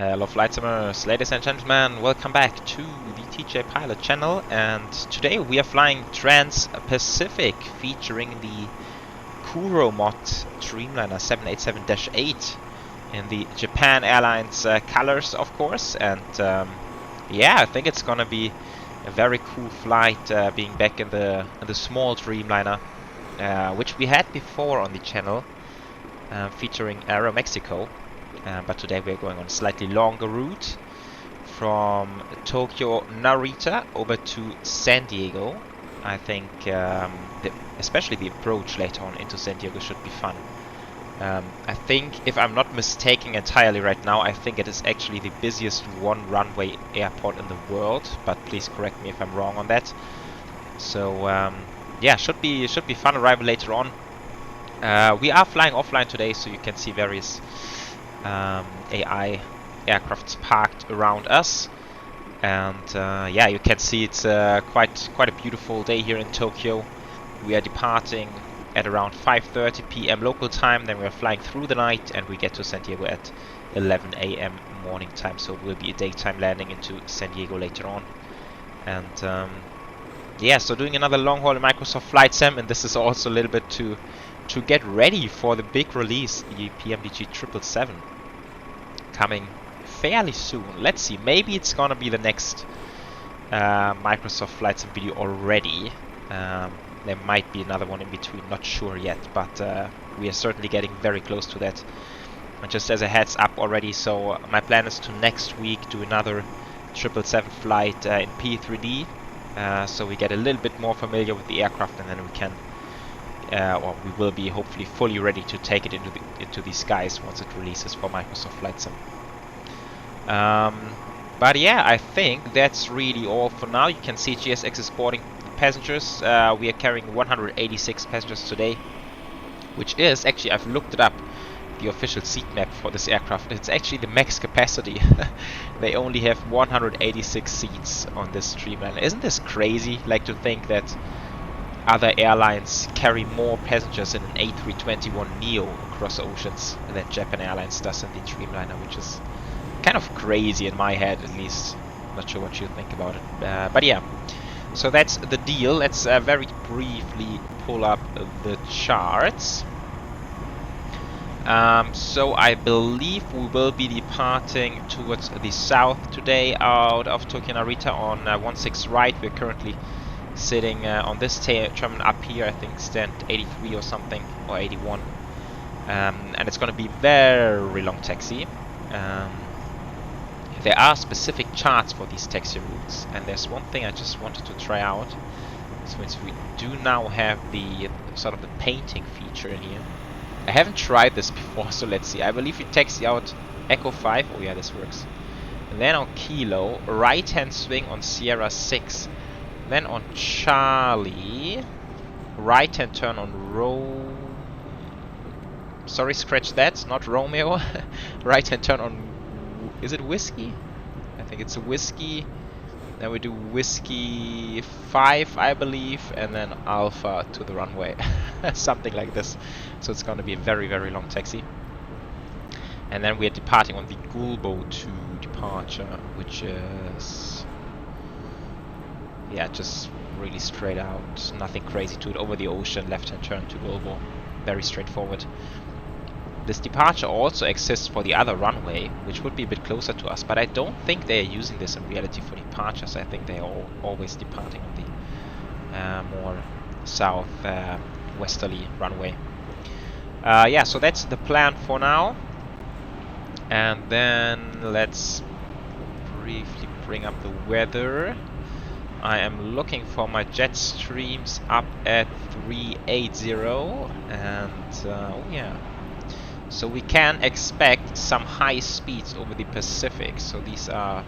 Hello flight simmers, ladies and gentlemen, welcome back to the TJ Pilot channel, and today we are flying Trans-Pacific featuring the Kuro Mod Dreamliner 787-8 in the Japan Airlines colors, of course. And yeah, I think it's gonna be a very cool flight, being back in the small Dreamliner, which we had before on the channel, featuring Aeromexico. But today we're going on a slightly longer route from Tokyo Narita over to San Diego. I think especially the approach later on into San Diego should be fun. I think, if I'm not mistaken entirely right now, I think it is actually the busiest one runway airport in the world, but please correct me if I'm wrong on that. So yeah, should be fun arrival later on. We are flying offline today, so you can see various AI aircrafts parked around us, and yeah, you can see it's quite a beautiful day here in Tokyo. We are departing at around 5:30 p.m. local time, then we are flying through the night, and we get to San Diego at 11 a.m. morning time, so it will be a daytime landing into San Diego later on. And yeah, so doing another long haul in Microsoft Flight Sim, and this is also a little bit to get ready for the big release, the PMDG 777, coming fairly soon. Let's see, maybe it's gonna be the next Microsoft Flight Sim video already. There might be another one in between, not sure yet, but we are certainly getting very close to that. And just as a heads up already, so my plan is to next week do another 777 flight in P3D, so we get a little bit more familiar with the aircraft, and then we can or we will be hopefully fully ready to take it into the skies once it releases for Microsoft Flight Sim. But yeah, I think that's really all for now. You can see GSX is boarding passengers. We are carrying 186 passengers today, which is actually, I've looked it up, the official seat map for this aircraft. It's actually the max capacity. They only have 186 seats on this Dreamliner. Isn't this crazy? Like, to think that other airlines carry more passengers in an A321neo across oceans than Japan Airlines does in the Dreamliner, which is kind of crazy in my head, at least. Not sure what you think about it. But yeah, so that's the deal. Let's very briefly pull up the charts. So I believe we will be departing towards the south today out of Tokyo Narita on 16 right. We're currently sitting on this terminal up here, I think stand 83 or something, or 81, and it's going to be very long taxi. There are specific charts for these taxi routes, and there's one thing I just wanted to try out. So we do now have the sort of the painting feature in here. I haven't tried this before, so let's see. I believe we taxi out Echo 5. Oh yeah, this works. And then on Kilo, right hand swing on Sierra 6. Then on Charlie, right hand turn on sorry, scratch that, not Romeo. Right hand turn on, is it Whiskey? I think it's a Whiskey. Then we do Whiskey 5, I believe, and then Alpha to the runway. Something like this. So it's going to be a very, very long taxi. And then we are departing on the Gulbo 2 departure, which is, yeah, just really straight out, nothing crazy to it, over the ocean, left-hand turn to Gulbo, very straightforward. This departure also exists for the other runway, which would be a bit closer to us, but I don't think they are using this in reality for departures. I think they are always departing on the more south westerly runway. Yeah, so that's the plan for now. And then let's briefly bring up the weather. I am looking for my jet streams up at 380, and oh yeah, so we can expect some high speeds over the Pacific. So these are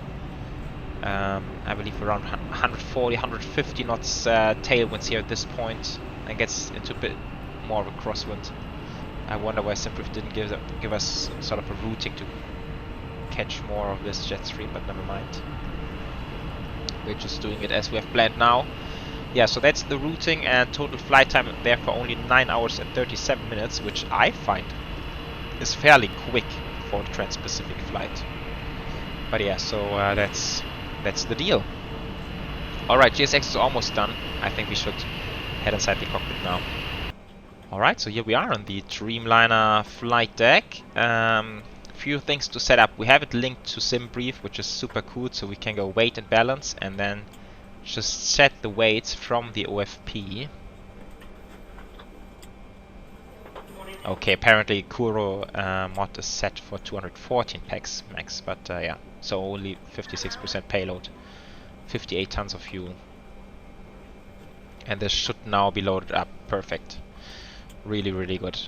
I believe around 140, 150 knots tailwinds here at this point, and gets into a bit more of a crosswind. I wonder why Simproof didn't give us sort of a routing to catch more of this jet stream, but never mind. We're just doing it as we have planned now. Yeah, so that's the routing, and total flight time there for only 9 hours and 37 minutes, which I find is fairly quick for a Trans-Pacific flight. But yeah, so that's the deal. Alright, GSX is almost done. I think we should head inside the cockpit now. Alright, so here we are on the Dreamliner flight deck. Few things to set up. We have it linked to SimBrief, which is super cool, so we can go weight and balance and then just set the weights from the OFP. Okay, apparently Kuro Mod is set for 214 packs max, but yeah, so only 56% payload, 58 tons of fuel. And this should now be loaded up. Perfect. Really, really good.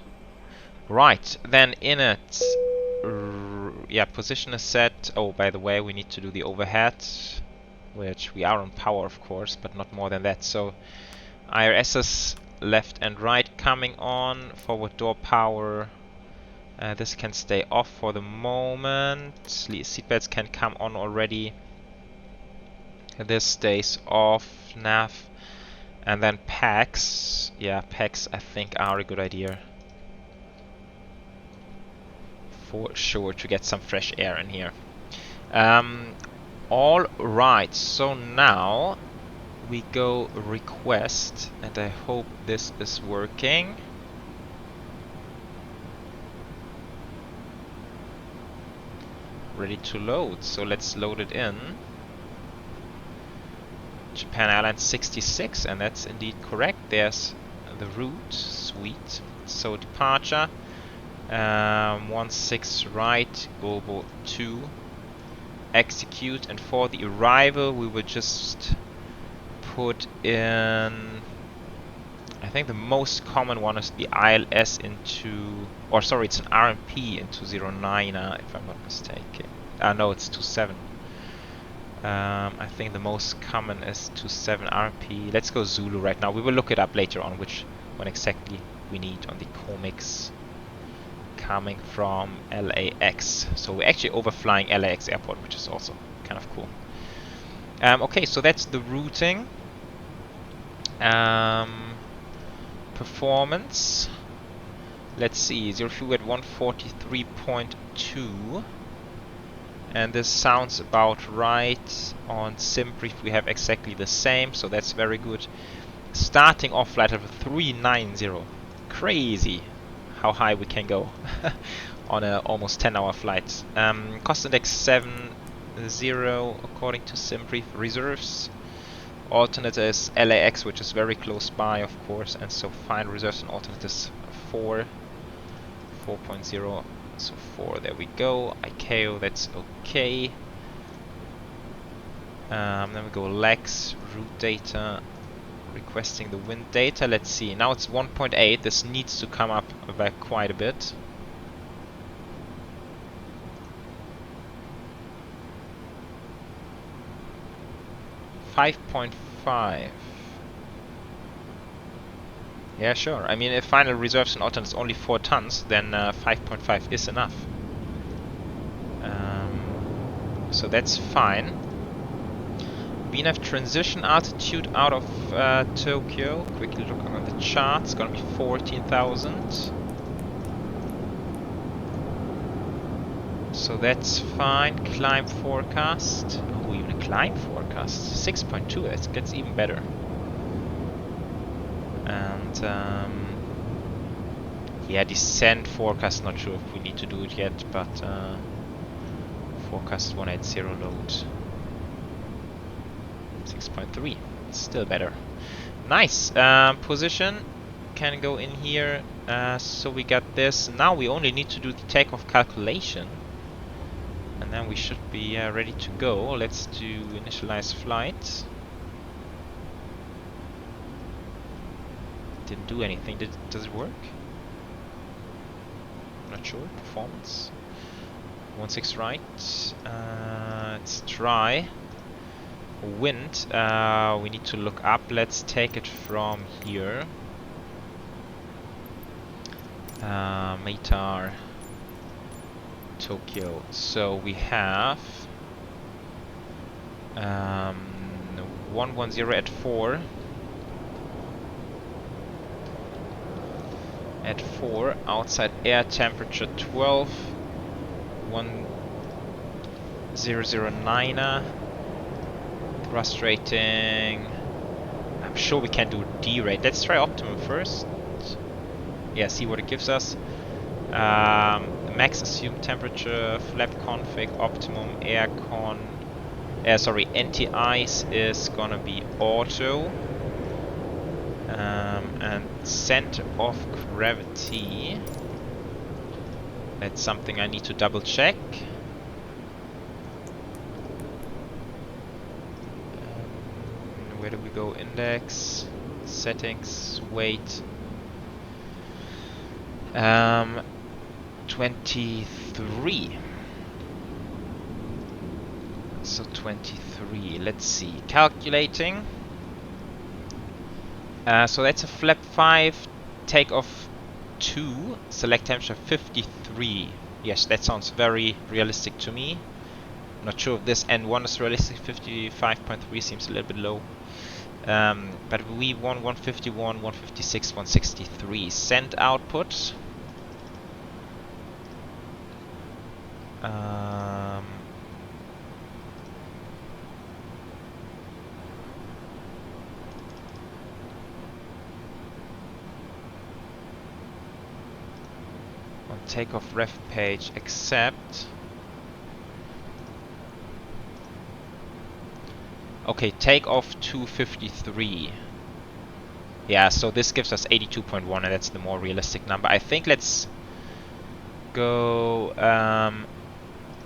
Right, then in it, yeah, position is set. Oh, by the way, we need to do the overhead, which we are on power, of course, but not more than that. So IRSs left and right coming on, forward door power. This can stay off for the moment. Seatbelts can come on already. This stays off. Nav. And then packs. Yeah, packs I think are a good idea. For sure, to get some fresh air in here. Alright, so now we go request, and I hope this is working. Ready to load, so let's load it in. Japan Airlines 66, and that's indeed correct. There's the route, sweet. So departure, 16 right, Global 2, execute, and for the arrival we will just put in, I think the most common one is the ILS into, or sorry, it's an RMP into 09er, if I'm not mistaken. No, it's 27. I think the most common is 27 RMP. Let's go Zulu right now. We will look it up later on which one exactly we need on the comics coming from LAX. So we're actually overflying LAX airport, which is also kind of cool. Okay, so that's the routing. Performance. Let's see, 0 fuel at 143.2. And this sounds about right. On SimBrief we have exactly the same, so that's very good. Starting off flight level 390. Crazy how high we can go on a almost 10-hour flight. Cost index 70 according to SimBrief. Reserves. Alternate is LAX, which is very close by, of course, and so final reserves and alternate is 4.0. So 4, there we go. ICAO, that's okay. Then we go LAX, route data, requesting the wind data. Let's see, now it's 1.8. This needs to come up by quite a bit. .5. Yeah, sure. I mean, if final reserves and alternate is only 4 tons, then 5.5 is enough. So that's fine. VNAV transition altitude out of Tokyo. Quickly looking at the chart. It's gonna be 14,000. So that's fine. Climb forecast. Oh, even a climb forecast. 6.2. That gets even better. And yeah, descent forecast, not sure if we need to do it yet, but forecast 180 load 6.3, still better. Nice. Position can go in here. So we got this. Now we only need to do the takeoff calculation, and then we should be ready to go. Let's do initialize flight. Didn't do anything. Does it work? Not sure. Performance. 16 right. Let's try. Wind. We need to look up. Let's take it from here. Matar. Tokyo. So we have 110 at 4. At 4, outside air temperature 12, 009er. Thrust rating. I'm sure we can do D-rate. Let's try optimum first. Yeah, see what it gives us. Max assumed temperature, flap config, optimum aircon. Sorry, anti-ice is gonna be auto. And center of gravity. That's something I need to double check. Where do we go? Index, settings, weight. 23. So 23. Let's see. Calculating. So that's a flap 5, takeoff 2, select temperature 53. Yes, that sounds very realistic to me. Not sure if this N1 is realistic. 55.3 seems a little bit low. But we want 151, 156, 163. Send output. On takeoff ref page, accept. Okay, takeoff 253. Yeah, so this gives us 82.1, and that's the more realistic number. I think let's go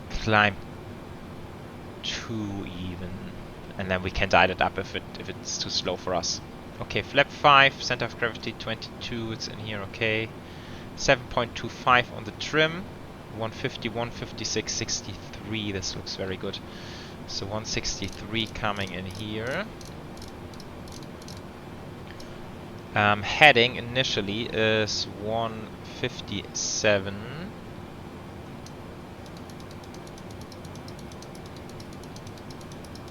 climb 2 even, and then we can dial it up if it's too slow for us. Okay, flap 5, center of gravity 22, it's in here, okay. 7.25 on the trim, 150, 156, 63, this looks very good. So 163 coming in here. Heading initially is 157.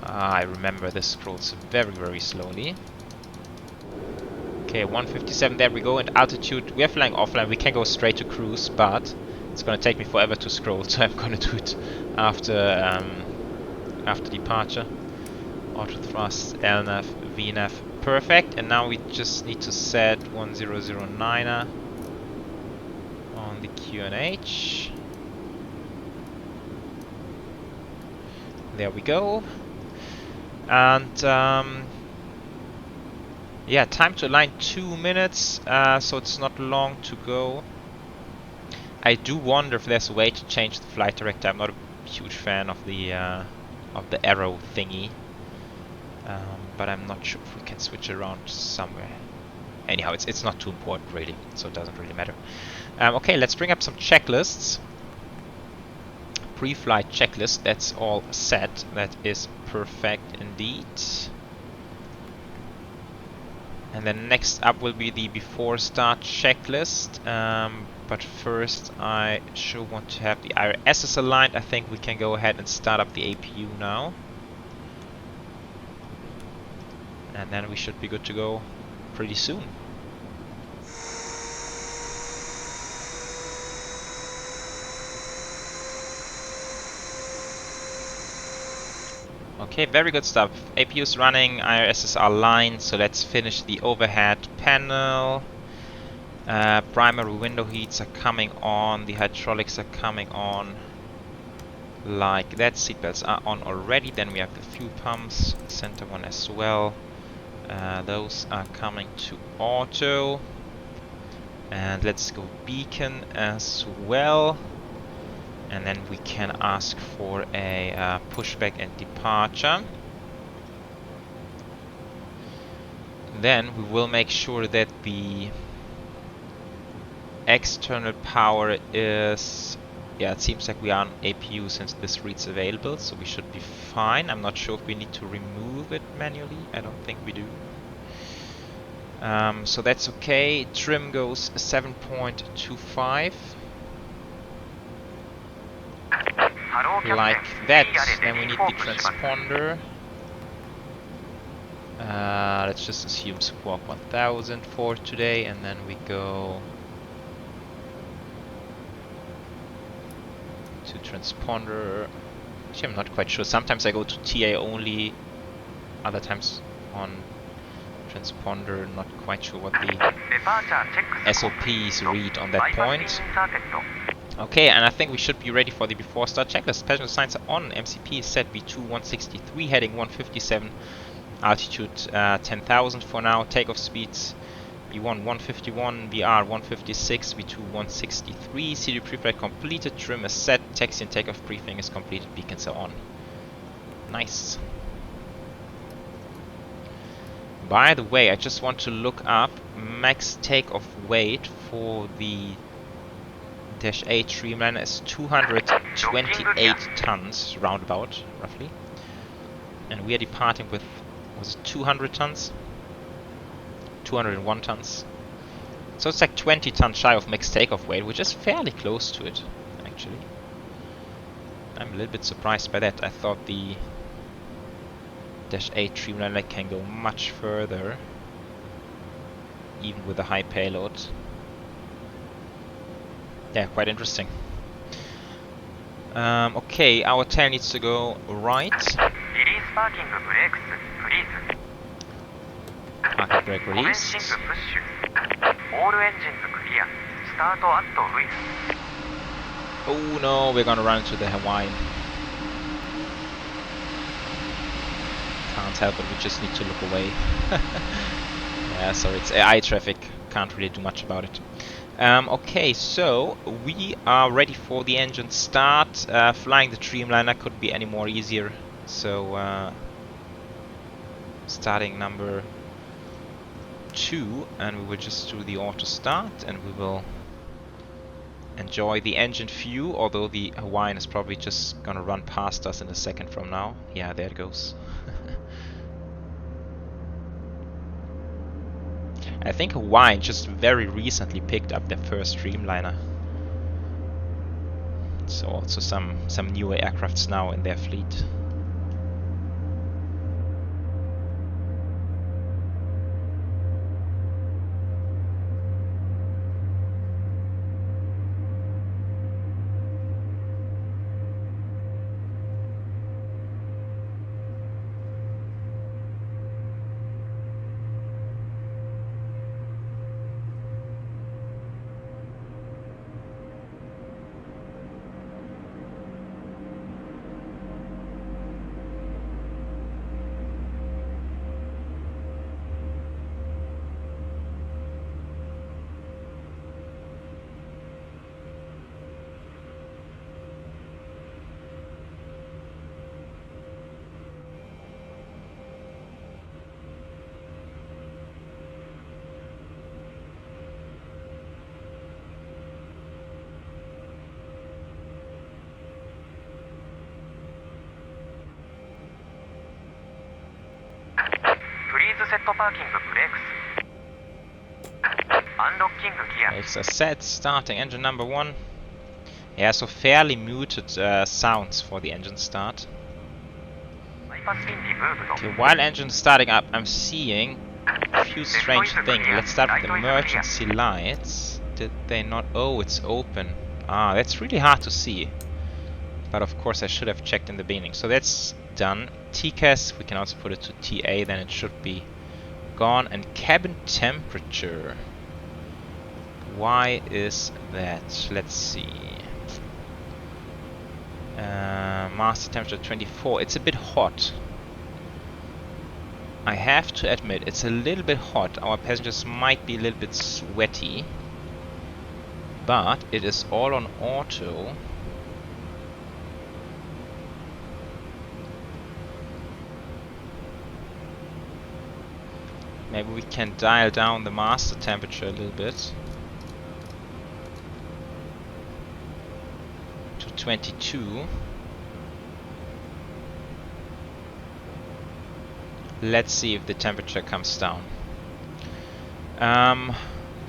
I remember this scrolls very, very slowly. Okay, 157, there we go, and altitude, we are flying offline, we can go straight to cruise, but it's gonna take me forever to scroll, so I'm gonna do it after departure. Auto thrust, LNAV, VNAV, perfect, and now we just need to set 1009er on the QNH. There we go. And yeah, time to align 2 minutes, so it's not long to go. I do wonder if there's a way to change the flight director. I'm not a huge fan of the arrow thingy, but I'm not sure if we can switch around somewhere. Anyhow, it's not too important really, so it doesn't really matter. Okay, let's bring up some checklists. Pre-flight checklist, that's all set. That is perfect indeed. And then next up will be the before start checklist. But first I sure want to have the IRSs aligned. I think we can go ahead and start up the APU now. And then we should be good to go pretty soon. Okay, very good stuff. APU is running, IRSs are aligned, so let's finish the overhead panel. Primary window heats are coming on, the hydraulics are coming on like that. Seatbelts are on already. Then we have the fuel pumps, center one as well. Those are coming to auto. And let's go beacon as well. And then we can ask for a pushback and departure. Then we will make sure that the external power is... yeah, it seems like we are on APU since this reads available, so we should be fine. I'm not sure if we need to remove it manually. I don't think we do. So that's okay. Trim goes 7.25. Like that. Then we need the transponder. Let's just assume Squawk 1000 for today, and then we go to transponder Actually, I'm not quite sure. Sometimes I go to TA only, other times on transponder. Not quite sure what the SOPs read on that point. Okay, and I think we should be ready for the before start checklist. Passenger signs are on. MCP is set V2 163, heading 157, altitude 10,000 for now. Takeoff speeds V1 151, VR 156, V2 163. CD preflight completed. Trim is set. Taxi and takeoff briefing is completed. Beacons are on. Nice. By the way, I just want to look up max takeoff weight for the -8 Dreamliner is 228 tons, roundabout, roughly. And we are departing with, was it 200 tons? 201 tons. So it's like 20 tons shy of max takeoff weight, which is fairly close to it, actually. I'm a little bit surprised by that. I thought the -8 Dreamliner can go much further, even with a high payload. Yeah, quite interesting. Okay, our tail needs to go right. Parking brake released. Oh no, we're gonna run into the Hawaiian. Can't help it, we just need to look away. Yeah, sorry, it's AI traffic. Can't really do much about it. Okay, so we are ready for the engine start. Flying the Dreamliner couldn't be any more easier. So starting number 2, and we will just do the auto start, and we will enjoy the engine view. Although the Hawaiian is probably just gonna run past us in a second from now. Yeah, there it goes. I think Hawaiian just very recently picked up their first Dreamliner. So also some newer aircrafts now in their fleet. Brakes are set, starting engine number 1. Yeah, so fairly muted sounds for the engine start. Okay, while engine is starting up, I'm seeing a few strange things. Let's start with emergency lights. Did they not? Oh, it's open. Ah, that's really hard to see. But of course I should have checked in the beginning. So that's done. TCAS, we can also put it to TA, then it should be gone. And cabin temperature. Why is that? Let's see. Master temperature 24. It's a bit hot. I have to admit, it's a little bit hot. Our passengers might be a little bit sweaty. But it is all on auto. Maybe we can dial down the master temperature a little bit. To 22. Let's see if the temperature comes down.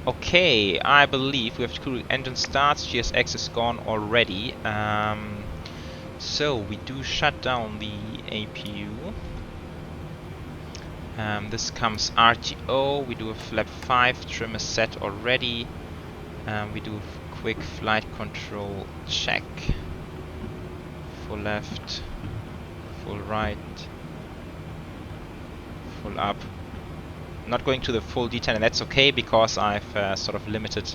Okay, I believe we have to engine starts. GSX is gone already. So we do shut down the APU. This comes RTO. We do a flap 5 trim is set already. We do a quick flight control check full left, full right, full up. Not going to the full detail, and that's okay because I've sort of limited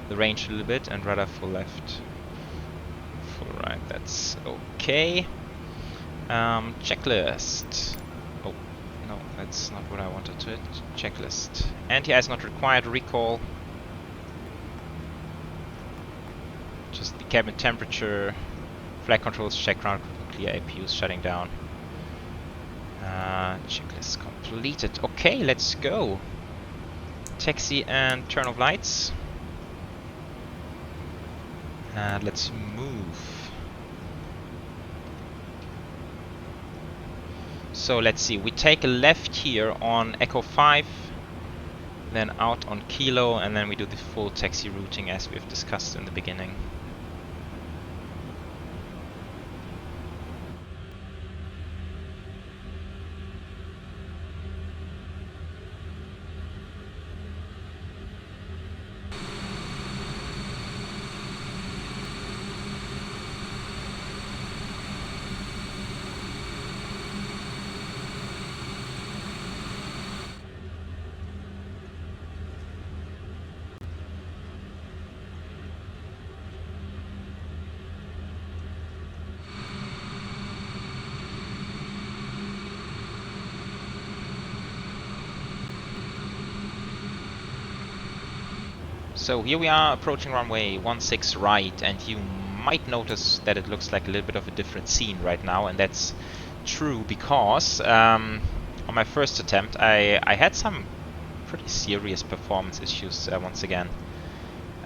the range a little bit, and rather full left, full right. That's okay. Checklist. Oh no, that's not what I wanted to hit. Checklist. Anti-air is not required. Recall. Just the cabin temperature. Flight controls check ground clear. APUs shutting down. Checklist completed. Okay, let's go. Taxi and turn off lights. And let's move. So let's see. We take a left here on Echo 5, then out on Kilo, and then we do the full taxi routing as we've discussed in the beginning. So here we are approaching runway 16 right, and you might notice that it looks like a little bit of a different scene right now, and that's true because on my first attempt I had some pretty serious performance issues once again,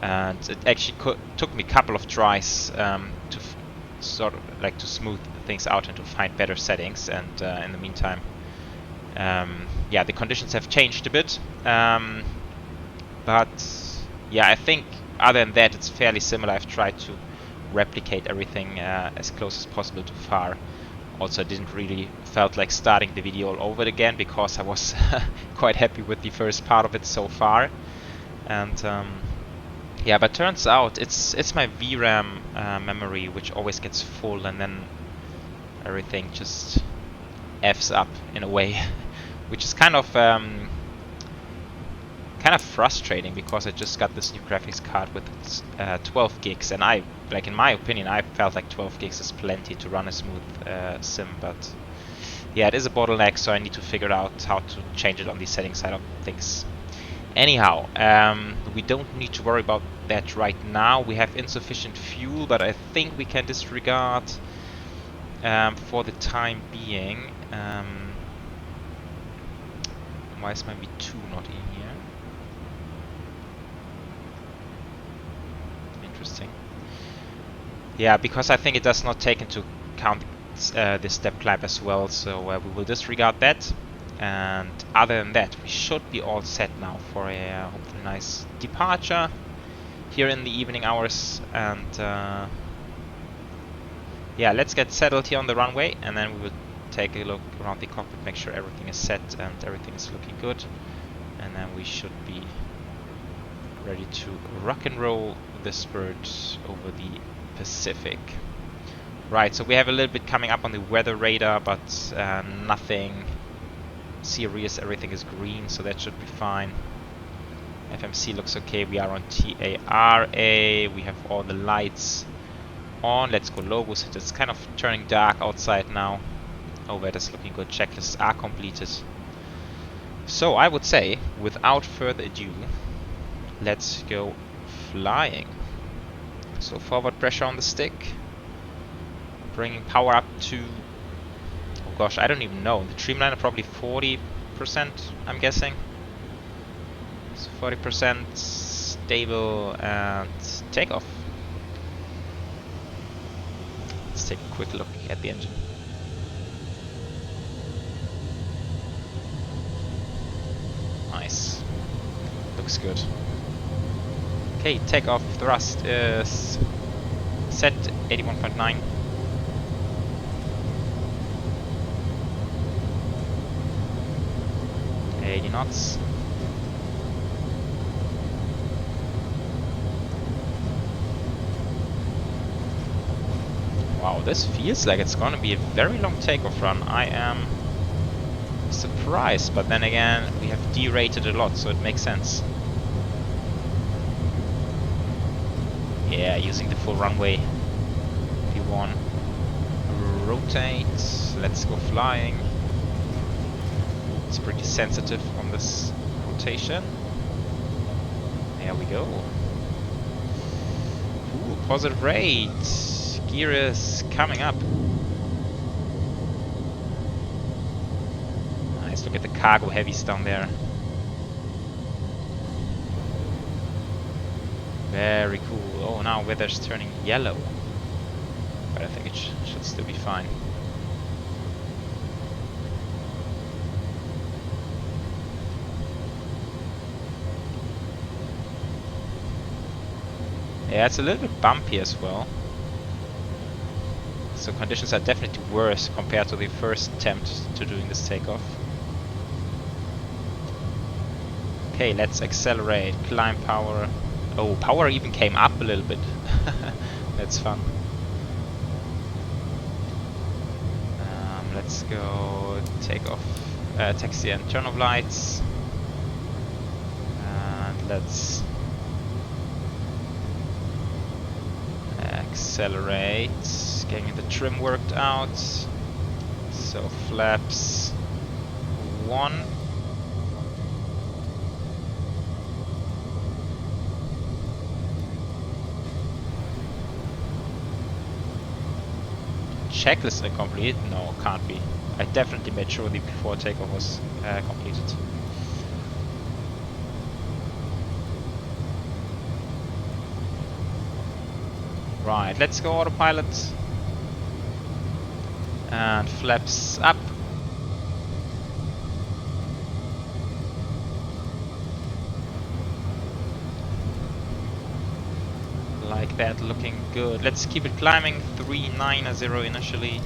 and it actually took me a couple of tries to sort of like to smooth things out and to find better settings, and in the meantime yeah, the conditions have changed a bit, but yeah, I think other than that it's fairly similar. I've tried to replicate everything as close as possible to FAR. Also, I didn't really felt like starting the video all over again because I was quite happy with the first part of it so far. And yeah, but turns out it's my VRAM memory which always gets full, and then everything just F's up in a way, which is kind of frustrating because I just got this new graphics card with 12 gigs, and in my opinion, I felt like 12 gigs is plenty to run a smooth sim, but yeah, it is a bottleneck, so I need to figure out how to change it on the settings side of things. Anyhow, we don't need to worry about that right now. We have insufficient fuel, but I think we can disregard for the time being. Why is my V2 not in here? Interesting. Yeah, because I think it does not take into account the step climb as well, so we will disregard that. And other than that, we should be all set now for a hopefully nice departure here in the evening hours. And yeah, let's get settled here on the runway, and then we will take a look around the cockpit, make sure everything is set and everything is looking good, and then we should be ready to rock and roll this bird over the Pacific. Right, so we have a little bit coming up on the weather radar, but nothing serious. Everything is green, so that should be fine. FMC looks okay. We are on TARA. We have all the lights on. Let's go logos. It's kind of turning dark outside now. Oh, weather's looking good. Checklists are completed. So I would say, without further ado, let's go flying. So forward pressure on the stick. Bringing power up to, oh gosh, I don't even know. The Dreamliner probably 40%, I'm guessing. So 40% stable and takeoff. Let's take a quick look at the engine. Nice. Looks good. Okay, takeoff thrust is set 81.9. Knots. Wow, this feels like it's gonna be a very long takeoff run. I am surprised, but then again, we have derated a lot, so it makes sense. Yeah, using the full runway. P1. Rotate. Let's go flying. It's pretty sensitive on this rotation. There we go. Ooh, positive rate. Gear is coming up. Nice, look at the cargo heavies down there. Very cool. Oh, now weather's turning yellow. But I think it should still be fine. Yeah, it's a little bit bumpy as well. So conditions are definitely worse compared to the first attempt to doing this takeoff. Okay, let's accelerate. Climb power. Oh, power even came up a little bit. That's fun. Let's go take off, taxi and turn off lights. And let's accelerate, getting the trim worked out. So flaps 1. Checklist incomplete? No, can't be. I definitely made sure the before takeoff was completed. Right, let's go autopilot. And flaps up. Like that, looking good. Let's keep it climbing. 390 initially.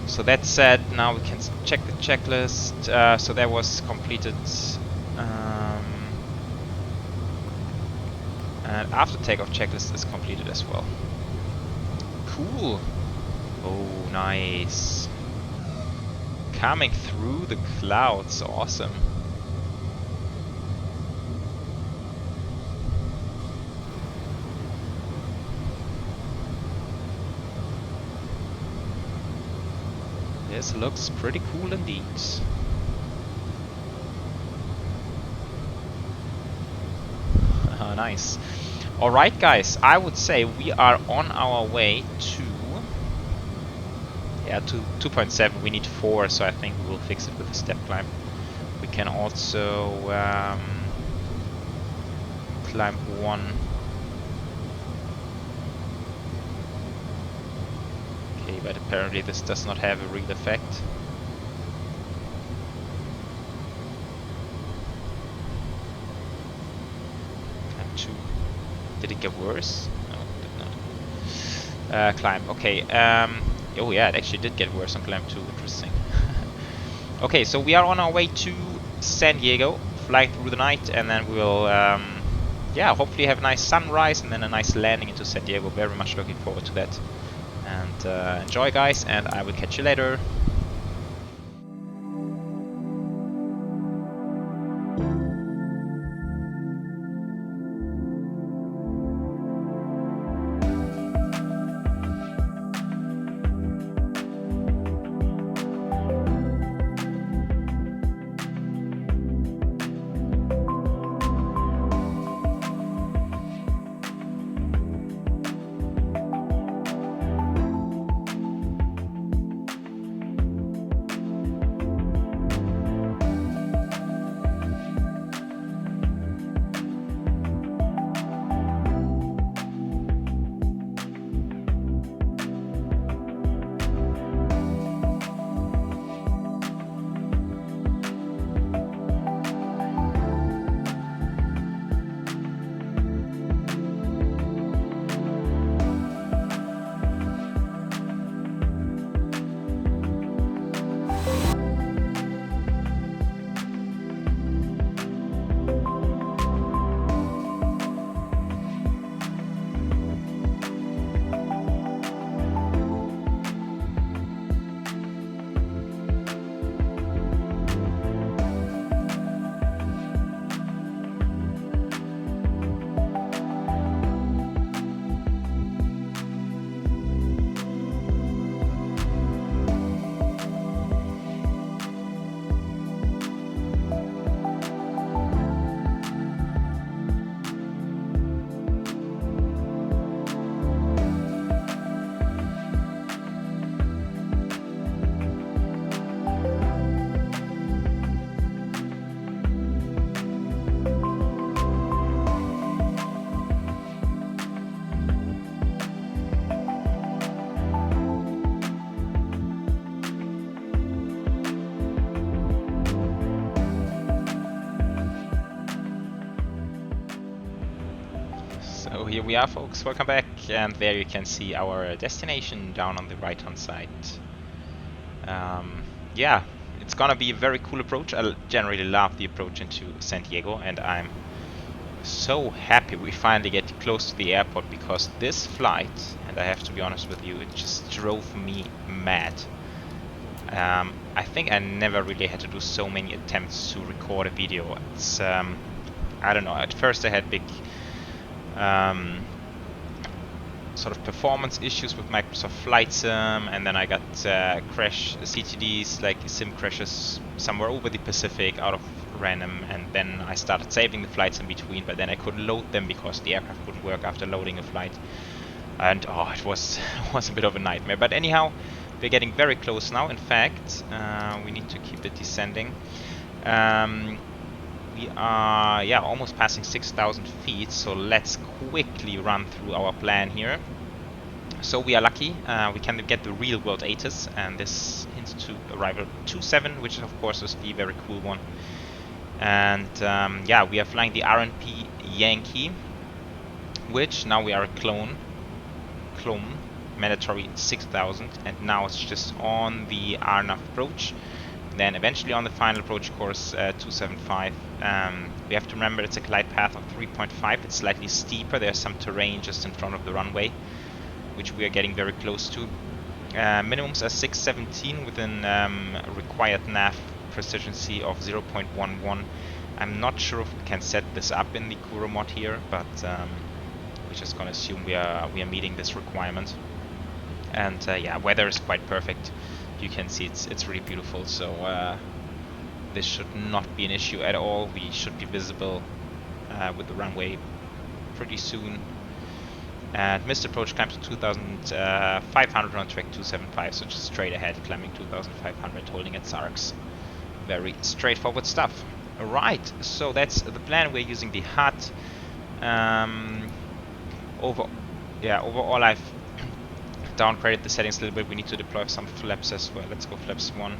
So that said, now we can check the checklist. So that was completed. And after takeoff checklist is completed as well. Cool. Oh, nice. Coming through the clouds, awesome. This looks pretty cool indeed. Nice. Alright guys, I would say we are on our way to 2.7. We need 4, so I think we will fix it with a step climb. We can also climb 1. Okay, but apparently this does not have a real effect. Climb 2. Did it get worse? No, it did not. Climb, okay. Oh yeah, it actually did get worse on climb 2, interesting. Okay, so we are on our way to San Diego, flying through the night, and then we'll yeah, hopefully have a nice sunrise and then a nice landing into San Diego. Very much looking forward to that. And enjoy guys, and I will catch you later. we are, folks. Welcome back, and there you can see our destination down on the right hand side. Yeah, it's gonna be a very cool approach. I generally love the approach into San Diego, and I'm so happy we finally get close to the airport, because this flight, and I have to be honest with you, it just drove me mad. I think I never really had to do so many attempts to record a video. It's I don't know, at first I had big sort of performance issues with Microsoft Flight Sim, and then I got crash CTDs, like sim crashes somewhere over the Pacific out of random, and then I started saving the flights in between, but then I couldn't load them because the aircraft wouldn't work after loading a flight, and oh, it was a bit of a nightmare. But anyhow, we're getting very close now. In fact, we need to keep it descending. We are, yeah, almost passing 6,000 feet, so let's quickly run through our plan here. So we are lucky, we can get the real world ATIS, and this hints to arrival 27, which of course is the very cool one. And yeah, we are flying the RNP Yankee, which now we are a clone, mandatory 6,000, and now it's just on the RNAV approach. Then eventually on the final approach course 275. We have to remember it's a glide path of 3.5. It's slightly steeper. There's some terrain just in front of the runway, which we are getting very close to. Minimums are 617 within required nav precision C of 0.11. I'm not sure if we can set this up in the Kuro Mod here, but we're just gonna assume we are meeting this requirement. And yeah, weather is quite perfect. You can see it's really beautiful, so this should not be an issue at all. We should be visible with the runway pretty soon. And missed approach climbs to 2,500 on track 275, so just straight ahead, climbing 2,500, holding at SARX. Very straightforward stuff. Alright, so that's the plan. We're using the HUD. Overall I've downgraded the settings a little bit. We need to deploy some flaps as well. Let's go flaps 1.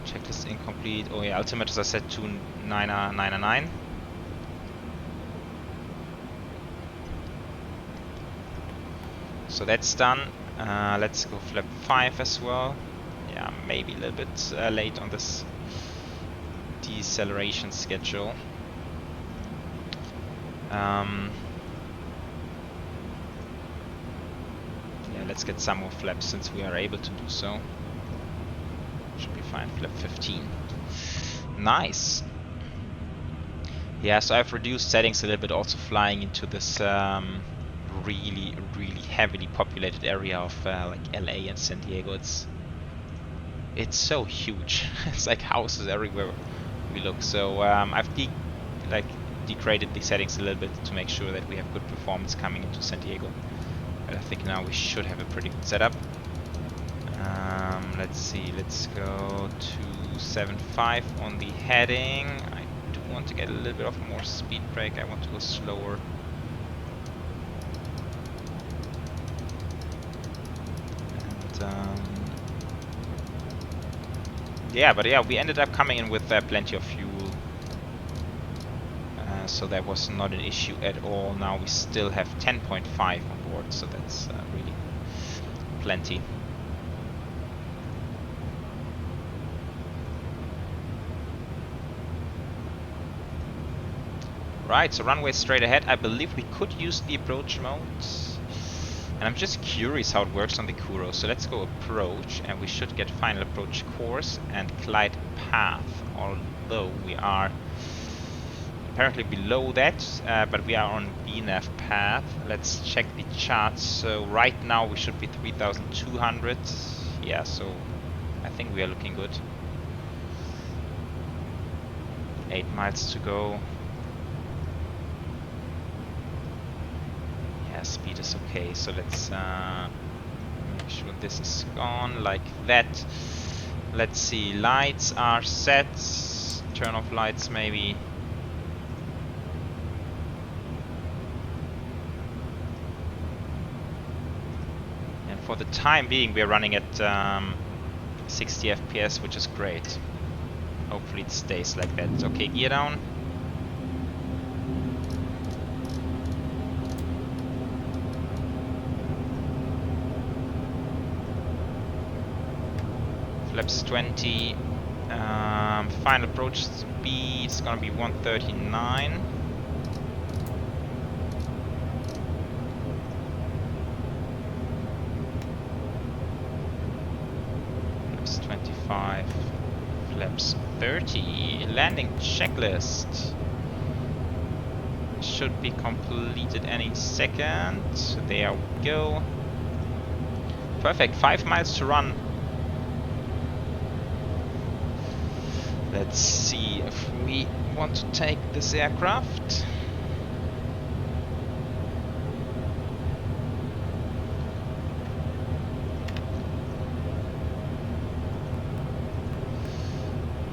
Checklist incomplete. Oh yeah, altimeters are set to 999. So that's done. Let's go flap 5 as well. Yeah, maybe a little bit late on this deceleration schedule. Yeah, let's get some more flaps since we are able to do so. Should be fine. Flap 15. Nice. Yeah, so I've reduced settings a little bit, also flying into this really heavily populated area of like LA and San Diego. It's so huge. It's like houses everywhere we look. So I've degraded the settings a little bit to make sure that we have good performance coming into San Diego. But I think now we should have a pretty good setup. Let's see, let's go to 75 on the heading. I do want to get a little bit of more speed brake. I want to go slower. And yeah, we ended up coming in with plenty of fuel. So that was not an issue at all. Now we still have 10.5 on board, so that's really plenty. Right, so runway straight ahead. I believe we could use the approach mode. And I'm just curious how it works on the Kuro. So let's go approach, and we should get final approach course and glide path. Although we are apparently below that, but we are on VNAV path. Let's check the charts. So right now we should be 3,200. Yeah, so I think we are looking good. 8 miles to go. Yeah, speed is okay. So let's make sure this is gone like that. Let's see, lights are set. Turn off lights maybe. For the time being, we're running at 60 FPS, which is great. Hopefully it stays like that. Okay, gear down. Flaps 20. Final approach speed is gonna be 139. Flaps 25. Flaps 30. Landing checklist should be completed any second. There we go. Perfect. 5 miles to run. Let's see if we want to take this aircraft.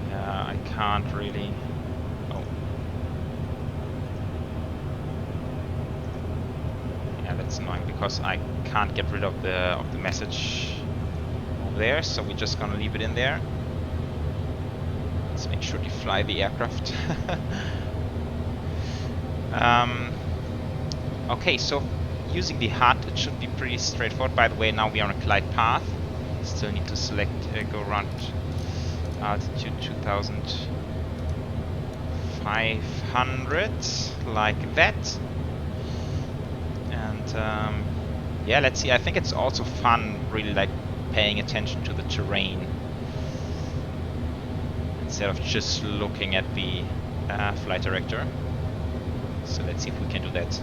Yeah, I can't really. Oh. Yeah, that's annoying because I can't get rid of the message over there, so we're just gonna leave it in there. Let's make sure to fly the aircraft. Okay, so using the HUD, it should be pretty straightforward. By the way, now we are on a glide path. Still need to select go around altitude 2500, like that. And yeah, let's see. I think it's also fun, really, like paying attention to the terrain instead of just looking at the flight director. So let's see if we can do that.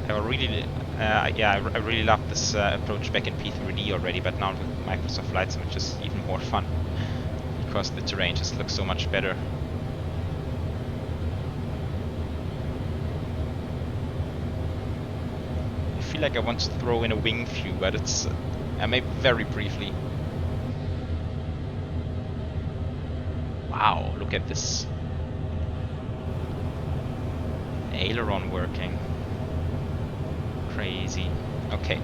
I really, yeah, I really love this approach back in P3D already, but now with Microsoft Flight Sim it's just even more fun because the terrain just looks so much better. I feel like I want to throw in a wing view, but it's maybe very briefly. Wow, look at this aileron working. Crazy. Okay.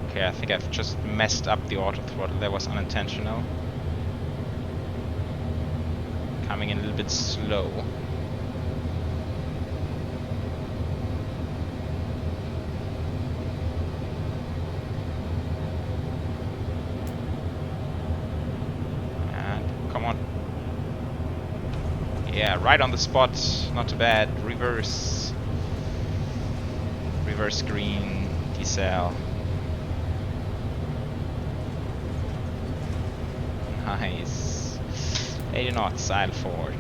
Okay, I think I've just messed up the auto throttle. That was unintentional. Coming in a little bit slow. Yeah, right on the spot, not too bad. Reverse green, decel. Nice. 80 knots, idle forward.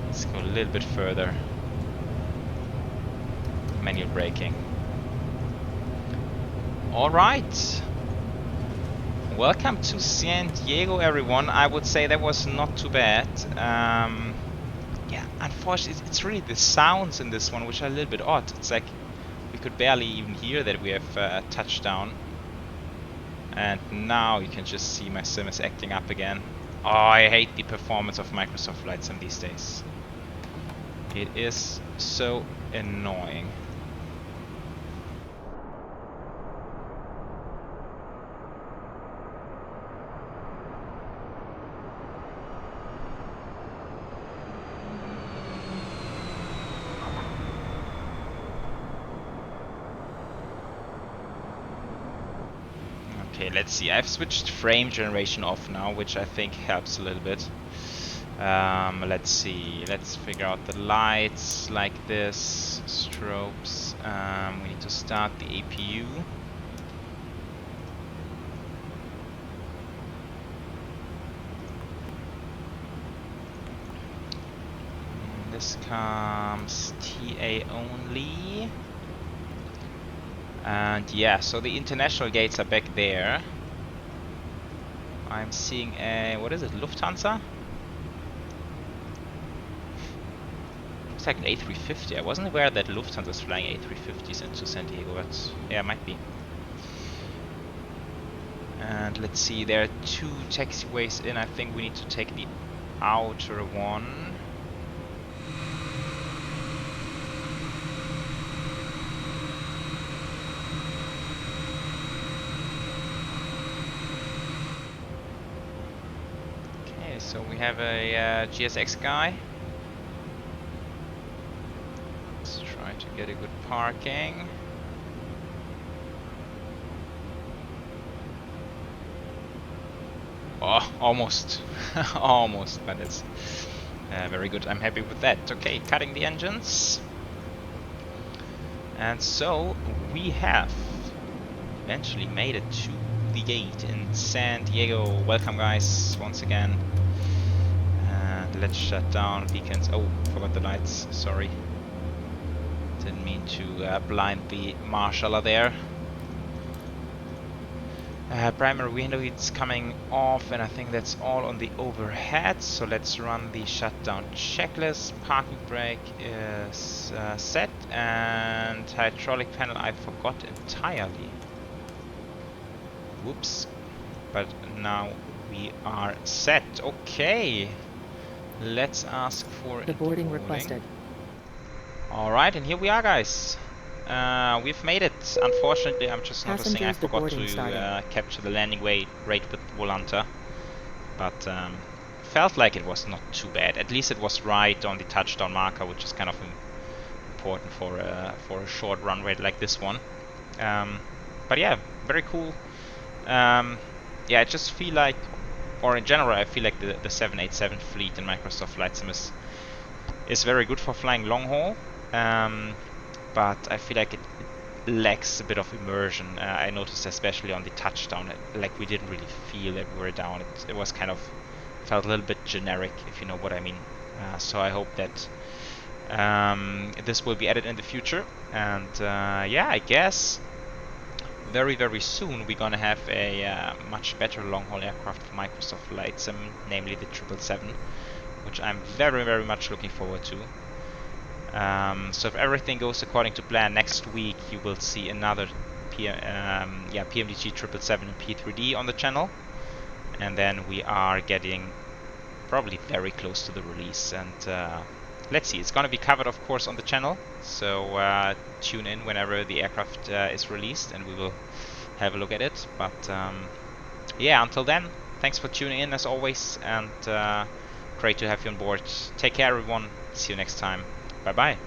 Let's go a little bit further. Manual braking. Alright. Welcome to San Diego, everyone. I would say that was not too bad. Yeah, unfortunately, it's really the sounds in this one which are a little bit odd. It's like we could barely even hear that we have a touchdown. And now you can just see my sim is acting up again. Oh, I hate the performance of Microsoft Flight Sim these days. It is so annoying. Okay, let's see. I've switched frame generation off now, which I think helps a little bit. Let's see. Let's figure out the lights like this. Strobes. We need to start the APU. This comes TA only. And yeah, so the international gates are back there. I'm seeing a, what is it, Lufthansa? Looks like an A350. I wasn't aware that Lufthansa is flying A350s into San Diego, but yeah, it might be. And let's see, there are 2 taxiways in. I think we need to take the outer one. So we have a GSX guy. Let's try to get a good parking. Oh, almost. Almost, but it's very good. I'm happy with that. Okay, cutting the engines. And so we have eventually made it to the gate in San Diego. Welcome, guys, once again. And let's shut down beacons. Oh, forgot the lights. Sorry. Didn't mean to blind the marshaller there. Primary window is coming off, and I think that's all on the overhead. So let's run the shutdown checklist. Parking brake is set, and hydraulic panel I forgot entirely. Whoops. But now we are set. Okay. Let's ask for the boarding requested. Alright, and here we are, guys. We've made it. Unfortunately, I'm just noticing I forgot to capture the landing rate with Volanta. But felt like it was not too bad. At least it was right on the touchdown marker, which is kind of important for a short runway like this one. But yeah, very cool. Yeah, I just feel like, or in general, I feel like the 787 fleet in Microsoft Flight Sim is very good for flying long haul. But I feel like it lacks a bit of immersion. I noticed especially on the touchdown, like we didn't really feel that we were down. It was kind of felt a little bit generic, if you know what I mean. So I hope that this will be added in the future. And yeah, I guess very, very soon we're gonna have a much better long-haul aircraft for Microsoft Flight Sim, namely the 777, which I'm very, very much looking forward to. So if everything goes according to plan, next week you will see another PMDG 777 and P3D on the channel, and then we are getting probably very close to the release. And let's see, it's going to be covered, of course, on the channel. So tune in whenever the aircraft is released, and we will have a look at it. But yeah, until then, thanks for tuning in as always, and great to have you on board. Take care, everyone. See you next time. Bye-bye.